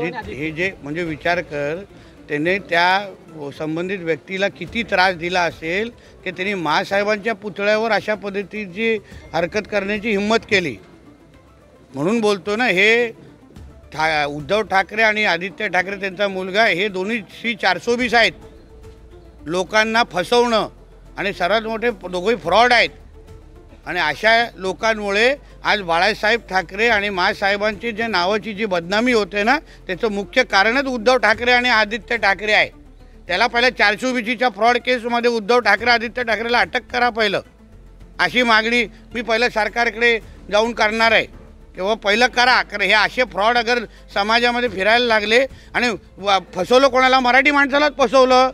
हे जे म्हणजे विचार कर, त्याने त्या संबंधित व्यक्तीला किती त्रास दिला असेल की त्यांनी मासाहेबांच्या पुतळ्यावर अशा पद्धतीची हरकत करण्याची हिंमत केली. म्हणून बोलतो ना, हे उद्धव ठाकरे आणि आदित्य ठाकरे त्यांचा मुलगा हे दोन्ही श्री 420 आहेत. लोकांना फसवणं आणि सर्वात मोठे दोघे फ्रॉड आहेत. आणि अशा लोकांमुळे आज बाळासाहेब ठाकरे आणि मासाहेबांची जे नावाची जी बदनामी होते ना, त्याचं मुख्य कारणच उद्धव ठाकरे आणि आदित्य ठाकरे आहे. त्याला पहिलं 420च्या फ्रॉड केसमध्ये उद्धव ठाकरे आदित्य ठाकरेला अटक करा पहिलं, अशी मागणी मी पहिलं सरकारकडे जाऊन करणार आहे. किंवा पहिलं करा, कारण हे असे फ्रॉड अगर समाजामध्ये फिरायला लागले आणि फसवलं कोणाला, मराठी माणसालाच फसवलं.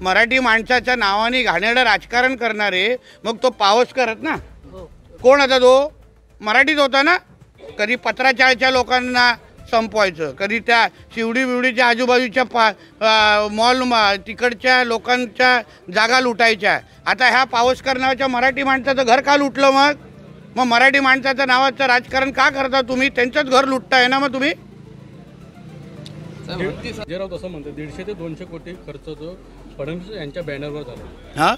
मराठी माणसाच्या नावाने घाणेरडं राजकारण करणारे मग तो पावसकर ना, कोण होता तो? मराठीच होता ना. कधी पत्राचाळच्या लोकांना संपवायचं, कधी त्या शिवडी बिवडीच्या आजूबाजूच्या मॉल तिकडच्या लोकांच्या जागा लुटायच्या. आता ह्या पावसकर नावाच्या मराठी माणसाचं घर का लुटलं? मग मराठी माणसाच्या नावाचं राजकारण का करता तुम्ही? त्यांचंच घर लुटताय ना मग तुम्ही. संजयराव असं म्हणतात 150 ते 200 कोटी खर्च जो फडणवीस यांच्या बॅनरवर झाला. हां,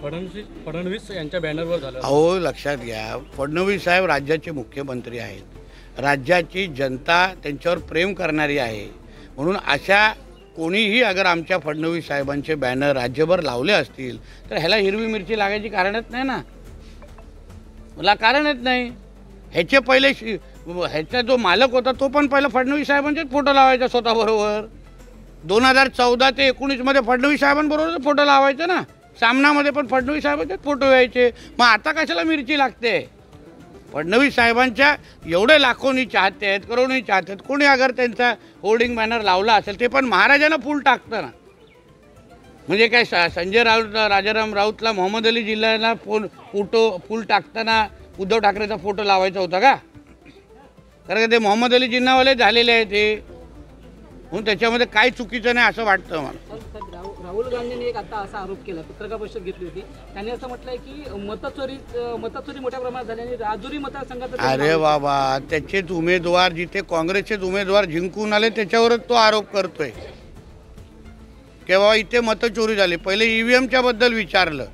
फडणवीस यांच्या बॅनरवर झाला. अहो लक्षात घ्या, फडणवीस साहेब राज्याचे मुख्यमंत्री आहेत. राज्याची जनता त्यांच्यावर प्रेम करणारी आहे. म्हणून अशा कोणीही अगर आमच्या फडणवीस साहेबांचे बॅनर राज्यभर लावले असतील तर ह्याला हिरवी मिरची लागायची कारणच नाही ना. मला कारणच नाही. ह्याचे पहिले ह्याचा जो मालक होता तो पण पहिला फडणवीस साहेबांचेच फोटो लावायचा स्वतःबरोबर. 2014 ते 19 फडणवीस साहेबांबरोबर फोटो लावायचा ना. सामनामध्ये पण फडणवीस साहेबांचेच फोटो यायचे. मग आता कशाला मिरची लागते? फडणवीस साहेबांच्या एवढे लाखोनी चाहते आहेत, करोडोनी चाहते आहेत. कोणी अगर त्यांचा होर्डिंग बॅनर लावला असेल ते पण महाराजांना फुल टाकतं ना. म्हणजे काय संजय राऊत राजाराम राऊतला मोहम्मद अली जिल्ह्याला फुल टाकताना उद्धव ठाकरेचा फोटो लावायचा होता का? कारण ते मोहम्मद अली जिन्नावाले झालेले आहे ते. म्हणून त्याच्यामध्ये काय चुकीचं नाही असं वाटतं मला. राहुल गांधींनी एक आता असा आरोप केला, पत्रकार परिषद घेतली होती. त्यांनी असं म्हटलंय की मतचोरी मोठ्या प्रमाणात झाली आणि राजुरी मतदारसंघात. अरे बाबा, त्याचेच उमेदवार जिथे काँग्रेसचेच उमेदवार जिंकून आले त्याच्यावरच तो आरोप करतोय केव्हा इथे मतचोरी झाली. पहिले EVMच्या बद्दल विचारलं,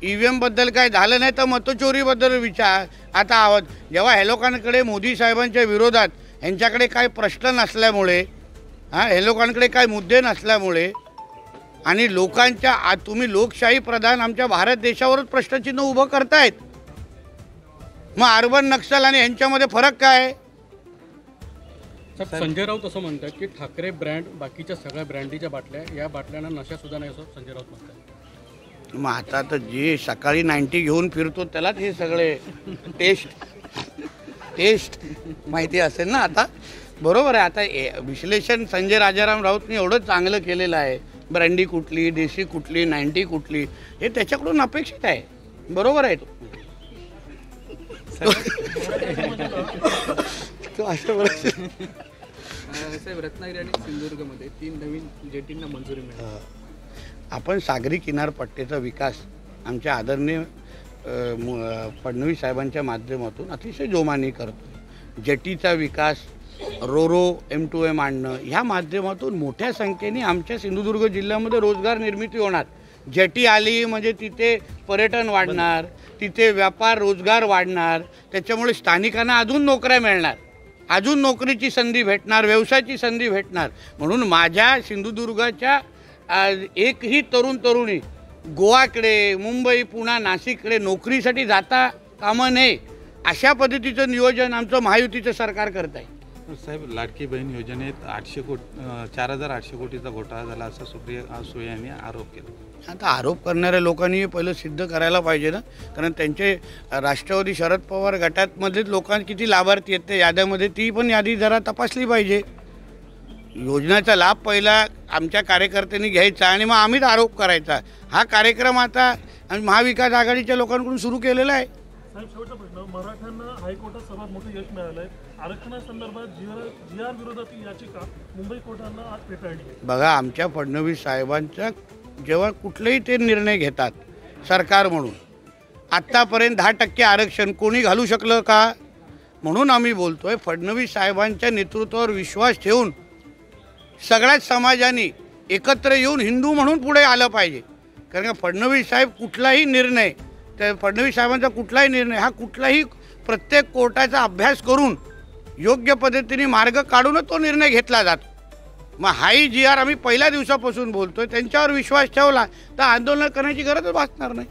EVM बद्दल काय झालं नाही तर मतचोरीबद्दल विचार. आता आवाज जेव्हा ह्या लोकांकडे मोदी साहेबांच्या विरोधात ह्यांच्याकडे काय प्रश्न नसल्यामुळे, ह्या लोकांकडे काय मुद्दे नसल्यामुळे आणि लोकांच्या तुम्ही लोकशाही प्रधान आमच्या भारत देशावरच प्रश्नचिन्ह उभं करतायत. मग अर्बन नक्षल आणि ह्यांच्यामध्ये फरक काय? संजय राऊत असं म्हणतात की ठाकरे ब्रँड बाकीच्या सगळ्या ब्रँडीच्या बाटल्या, या बाटल्यांना नशा सुद्धा नाही असं संजय राऊत म्हणतात. मग आता तर जे सकाळी 90 घेऊन फिरतो त्यालाच हे सगळे टेस्ट माहिती असेल ना. आता बरोबर आहे. आता विश्लेषण संजय राजाराम राऊतने एवढं चांगलं केलेलं आहे. ब्रँडी कुठली, देशी कुठली, 90 कुठली, हे त्याच्याकडून अपेक्षित आहे. बरोबर आहे तो असं. साहेब, रत्नागिरी आणि सिंधुदुर्गमध्ये 3 नवीन जेटींना मंजुरी मिळाली. आपण सागरी किनारपट्टीचा विकास आमच्या आदरणीय फडणवीस साहेबांच्या माध्यमातून अतिशय जोमाने करतो. जेटीचा विकास, रोरो M2M आणणं, ह्या माध्यमातून मोठ्या संख्येने आमच्या सिंधुदुर्ग जिल्ह्यामध्ये रोजगार निर्मिती होणार. जेटी आली म्हणजे तिथे पर्यटन वाढणार, तिथे व्यापार रोजगार वाढणार. त्याच्यामुळे स्थानिकांना अजून नोकऱ्या मिळणार, अजून नोकरीची संधी भेटणार, व्यवसायाची संधी भेटणार. म्हणून माझ्या सिंधुदुर्गाच्या एकही तरुणी गोवाकडे, मुंबई, पुणे, नाशिककडे नोकरीसाठी जाता कामा नये अशा पद्धतीचं नियोजन आमचं महायुतीचं सरकार करत आहे. साहेब, लाडकी बहीण योजनेत 4,800 कोटीचा घोटाळा झाला असा सुप्रिया सुळे यांनी आरोप केला. आता आरोप करणाऱ्या लोकांनी पहिलं सिद्ध करायला पाहिजे ना. कारण त्यांचे राष्ट्रवादी शरद पवार गटामधलेच लोकांना किती लाभार्थी आहेत त्या याद्यामध्ये, ती पण यादी जरा तपासली पाहिजे. योजनेचा लाभ पहिला आमच्या कार्यकर्त्यांनी घ्यायचा आणि मग आम्हीच आरोप करायचा. हा कार्यक्रम आता महाविकास आघाडीच्या लोकांकडून सुरू केलेला आहे. साहेब, शेवटचा प्रश्न, मराठ्यांना हायकोर्टात सर्वात मोठं यश मिळालं आहे. आरक्षणासंदर्भात GR विरोधातील याचिका मुंबई कोर्टानं आज फेटाळली. बघा, आमच्या फडणवीस साहेबांच्या जेव्हा कुठलेही ते निर्णय घेतात सरकार म्हणून, आत्तापर्यंत 10% आरक्षण कोणी घालू शकलं का? म्हणून आम्ही बोलतोय फडणवीस साहेबांच्या नेतृत्वावर विश्वास ठेवून सगळ्याच समाजाने एकत्र येऊन हिंदू म्हणून पुढे आलं पाहिजे. कारण का फडणवीस साहेब कुठलाही निर्णय, त्या फडणवीस साहेबांचा कुठलाही निर्णय हा कुठलाही प्रत्येक कोर्टाचा अभ्यास करून योग्य पद्धतीने मार्ग काढूनच तो निर्णय घेतला जातो. मग हाही जी आर आम्ही पहिल्या दिवसापासून बोलतोय, त्यांच्यावर विश्वास ठेवला तर आंदोलन करण्याची गरजच भासणार नाही.